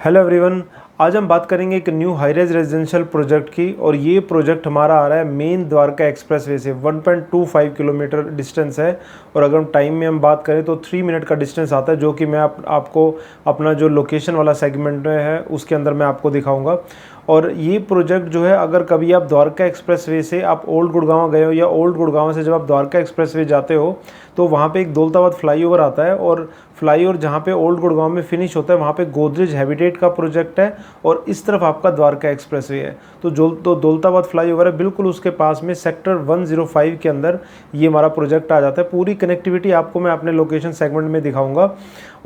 Hello everyone. आज हम बात करेंगे एक न्यू हाई रेज रेजिडेंशियल प्रोजेक्ट की और ये प्रोजेक्ट हमारा आ रहा है मेन द्वारका एक्सप्रेसवे से 1.25 किलोमीटर डिस्टेंस है। और अगर हम टाइम में हम बात करें तो 3 मिनट का डिस्टेंस आता है, जो कि मैं आपको अपना जो लोकेशन वाला सेगमेंट में है उसके अंदर मैं आपको दिखाऊंगा। और ये प्रोजेक्ट जो है, अगर कभी आप द्वारका एक्सप्रेसवे से आप ओल्ड गुड़गांव गए हो या ओल्ड गुड़गांव से जब आप द्वारका एक्सप्रेसवे जाते हो तो वहाँ पे एक दौलताबाद फ्लाईओवर आता है, और फ्लाईओवर जहाँ पे ओल्ड गुड़गांव में फिनिश होता है वहाँ पे गोदरेज हैबिटेट का प्रोजेक्ट है और इस तरफ आपका द्वारका एक्सप्रेसवे है। तो दौलताबाद फ्लाईओवर है, बिल्कुल उसके पास में सेक्टर 105 के अंदर ये हमारा प्रोजेक्ट आ जाता है। पूरी कनेक्टिविटी आपको मैं अपने लोकेशन सेगमेंट में दिखाऊंगा।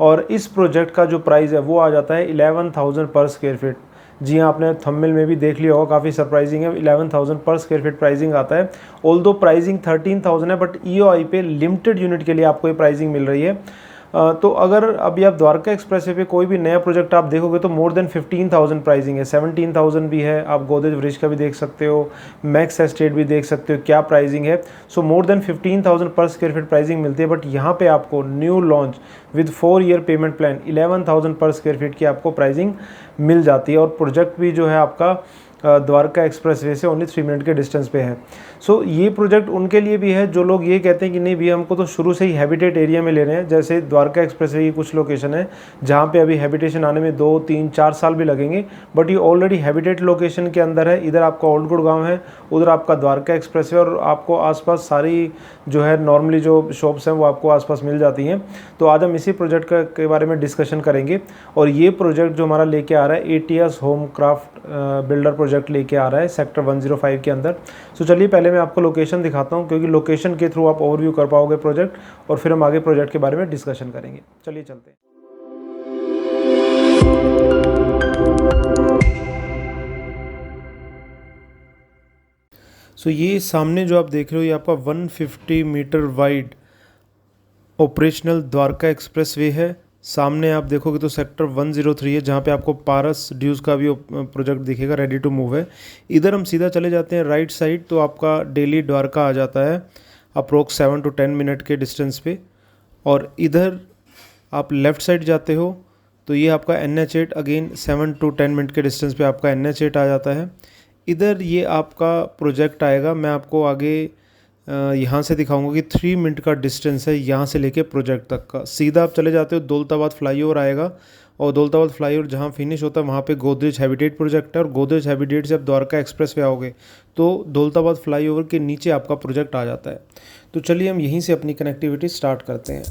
और इस प्रोजेक्ट का जो प्राइस है वो आ जाता है 11,000 पर स्क्वायर फीट। जी हाँ, आपने थंबनेल में भी देख लिया होगा, काफ़ी सरप्राइजिंग है। 11,000 पर स्क्वायर फीट प्राइसिंग आता है। ऑल्दो प्राइसिंग 13,000 है, बट ईओआई पे लिमिटेड यूनिट के लिए आपको ये प्राइसिंग मिल रही है। तो अगर अभी आप द्वारका एक्सप्रेसवे पे कोई भी नया प्रोजेक्ट आप देखोगे तो मोर देन 15,000 प्राइसिंग है, 17,000 भी है। आप गोदरेज ब्रिज का भी देख सकते हो, मैक्स एस्टेट भी देख सकते हो क्या प्राइसिंग है। सो मोर देन 15,000 पर स्क्वायर फीट प्राइसिंग मिलती है। बट यहाँ पे आपको new launch with 4 year payment plan 11,000 पर स्क्वायर फीट की आपको प्राइसिंग मिल जाती है। और प्रोजेक्ट भी जो है आपका द्वारका एक्सप्रेसवे से ओनली 3 मिनट के डिस्टेंस पे है। सो ये प्रोजेक्ट उनके लिए भी है जो लोग ये कहते हैं कि नहीं भैया हमको तो शुरू से ही हैबिटेट एरिया में ले रहे हैं। जैसे द्वारका एक्सप्रेसवे की कुछ लोकेशन है जहाँ पे अभी हैबिटेशन आने में 2, 3, 4 साल भी लगेंगे, बट ये ऑलरेडी हैबिटेट लोकेशन के अंदर है। इधर आपका ओल्ड गुड़गांव है, उधर आपका द्वारका एक्सप्रेसवे, और आपको आसपास सारी जो है नॉर्मली जो शॉप्स हैं वो आपको आसपास मिल जाती हैं। तो आज हम इसी प्रोजेक्ट के बारे में डिस्कशन करेंगे। और ये प्रोजेक्ट जो हमारा लेके आ रहा है ATS home craft builder project लेके आ रहा है सेक्टर 105 के अंदर। सो चलिए पहले मैं आपको लोकेशन दिखाता हूँ, क्योंकि लोकेशन के थ्रू आप ओवरव्यू कर पाओगे प्रोजेक्ट, और फिर हम आगे प्रोजेक्ट के बारे में डिस्कशन करेंगे। चलिए चलते हैं। सो ये सामने जो आप देख रहे हो ये आपका 150 metre wide operational Dwarka expressway है। सामने आप देखोगे तो सेक्टर 103 है, जहाँ पे आपको पारस ड्यूज का भी प्रोजेक्ट दिखेगा, रेडी टू मूव है। इधर हम सीधा चले जाते हैं राइट साइड, तो आपका डेली द्वारका आ जाता है अप्रोक्स 7 to 10 मिनट के डिस्टेंस पे। और इधर आप लेफ़्ट साइड जाते हो तो ये आपका NH8 अगेन 7 to 10 मिनट के डिस्टेंस पे आपका NH8 आ जाता है। इधर ये आपका प्रोजेक्ट आएगा, मैं आपको आगे यहाँ से दिखाऊंगा कि 3 मिनट का डिस्टेंस है यहाँ से लेके प्रोजेक्ट तक का। सीधा आप चले जाते हो दौलताबाद फ्लाईओवर आएगा, और दौलताबाद फ्लाईओवर जहाँ फिनिश होता है वहाँ पे गोदरेज हैबिटेट प्रोजेक्ट है। और गोदरेज हैबिटेट से आप द्वारका एक्सप्रेसवे आओगे तो दौलताबाद फ्लाईओवर के नीचे आपका प्रोजेक्ट आ जाता है। तो चलिए हम यहीं से अपनी कनेक्टिविटी स्टार्ट करते हैं।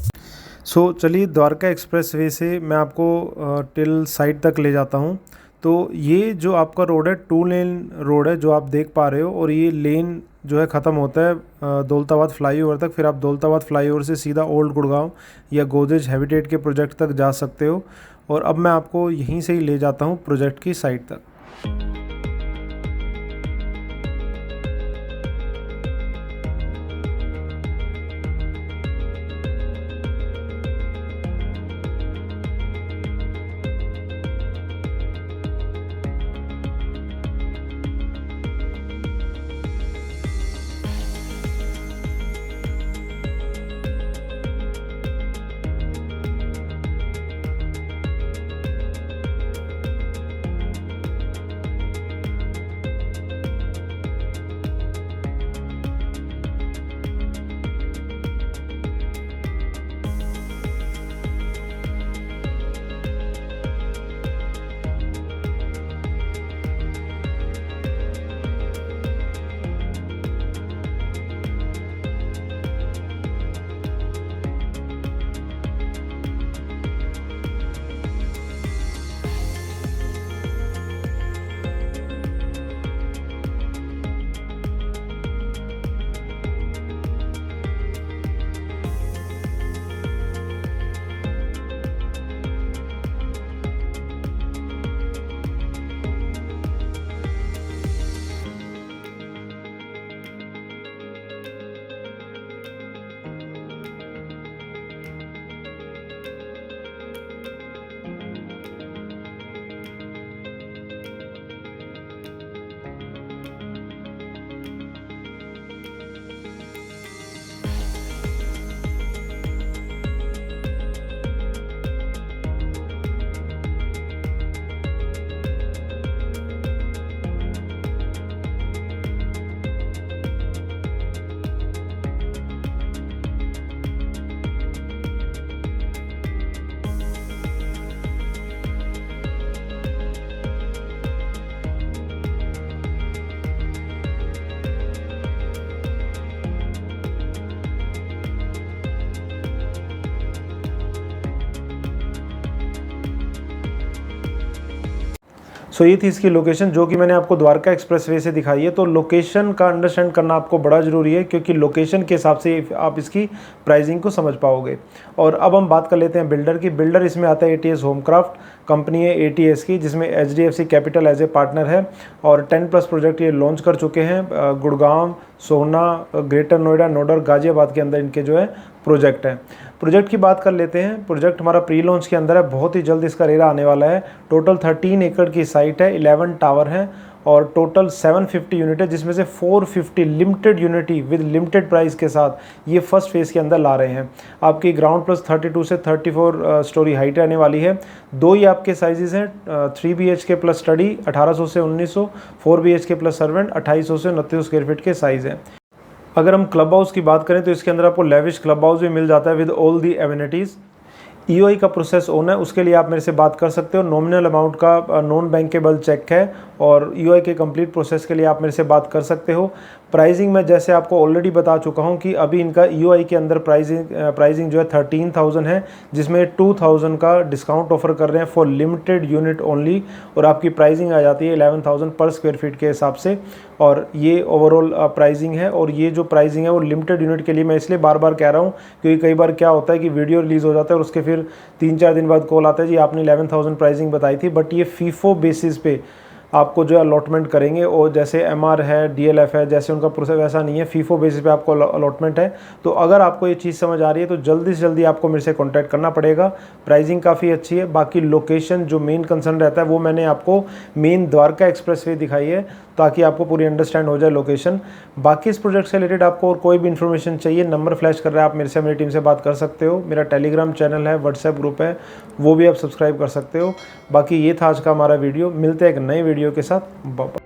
सो चलिए द्वारका एक्सप्रेसवे से मैं आपको टिल साइड तक ले जाता हूँ। तो ये जो आपका रोड है 2 लेन रोड है जो आप देख पा रहे हो, और ये लेन जो है ख़त्म होता है दौलताबाद फ्लाईओवर तक। फिर आप दौलताबाद फ्लाईओवर से सीधा ओल्ड गुड़गांव या गोदरेज हैबिटेट के प्रोजेक्ट तक जा सकते हो। और अब मैं आपको यहीं से ही ले जाता हूँ प्रोजेक्ट की साइड तक। सो ये थी इसकी लोकेशन जो कि मैंने आपको द्वारका एक्सप्रेसवे से दिखाई है। तो लोकेशन का अंडरस्टैंड करना आपको बड़ा ज़रूरी है, क्योंकि लोकेशन के हिसाब से आप इसकी प्राइसिंग को समझ पाओगे। और अब हम बात कर लेते हैं बिल्डर की। बिल्डर इसमें आता है ATS होमक्राफ्ट, कंपनी है ATS की, जिसमें HDFC capital as a partner है और 10+ प्रोजेक्ट ये लॉन्च कर चुके हैं। गुड़गांव, सोहना, ग्रेटर नोएडा, नोएडा और गाजियाबाद के अंदर इनके जो है प्रोजेक्ट हैं। प्रोजेक्ट की बात कर लेते हैं। प्रोजेक्ट हमारा प्री लॉन्च के अंदर है, बहुत ही जल्द इसका रेरा आने वाला है। टोटल 13 एकड़ की साइट है, 11 टावर हैं और टोटल 750 यूनिट है, जिसमें से 450 limited unity with limited price के साथ ये फर्स्ट फेज़ के अंदर ला रहे हैं। आपकी ग्राउंड प्लस 32 से 34 स्टोरी हाइट रहने वाली है। 2 ही आपके साइजेस हैं, 3 BHK प्लस स्टडी 1800 से 1900, 4 BHK प्लस सर्वेंट 2800 से 2900 स्क्वायर फीट के साइज़ हैं। अगर हम क्लब हाउस की बात करें तो इसके अंदर आपको लेविश क्लब हाउस भी मिल जाता है with all the amenities. EOI का प्रोसेस ऑन है, उसके लिए आप मेरे से बात कर सकते हो। नॉमिनल अमाउंट का नॉन बैंकेबल चेक है और EOI के कंप्लीट प्रोसेस के लिए आप मेरे से बात कर सकते हो। प्राइसिंग में जैसे आपको ऑलरेडी बता चुका हूं कि अभी इनका EOI के अंदर प्राइसिंग जो है 13,000 है, जिसमें 2,000 का डिस्काउंट ऑफर कर रहे हैं फॉर लिमिटेड यूनिट ओनली, और आपकी प्राइसिंग आ जाती है 11,000 पर स्क्वायर फीट के हिसाब से। और ये ओवरऑल प्राइसिंग है, और ये जो प्राइसिंग है वो लिमिटेड यूनिट के लिए मैं इसलिए बार बार कह रहा हूँ क्योंकि कई बार क्या होता है कि वीडियो रिलीज़ हो जाता है और उसके फिर 3-4 दिन बाद कॉल आता है जी आपने 11,000 प्राइसिंग बताई थी, बट ये फीफो बेसिस पे आपको जो अलॉटमेंट करेंगे। और जैसे MR है, DLF है, जैसे उनका प्रोसेस वैसा नहीं है, फीफो बेसिस पे आपको अलॉटमेंट है। तो अगर आपको ये चीज़ समझ आ रही है तो जल्दी से जल्दी आपको मेरे से कांटेक्ट करना पड़ेगा। प्राइसिंग काफ़ी अच्छी है। बाकी लोकेशन जो मेन कंसर्न रहता है वो मैंने आपको मेन द्वारका एक्सप्रेसवे दिखाई है, ताकि आपको पूरी अंडरस्टैंड हो जाए लोकेशन। बाकी इस प्रोजेक्ट से रिलेटेड आपको और कोई भी इन्फॉर्मेशन चाहिए, नंबर फ्लैश कर रहा है, आप मेरे से मेरी टीम से बात कर सकते हो। मेरा टेलीग्राम चैनल है, व्हाट्सएप ग्रुप है, वो भी आप सब्सक्राइब कर सकते हो। बाकी ये था आज का हमारा वीडियो। मिलते हैं एक नए वीडियो के साथ। बाय।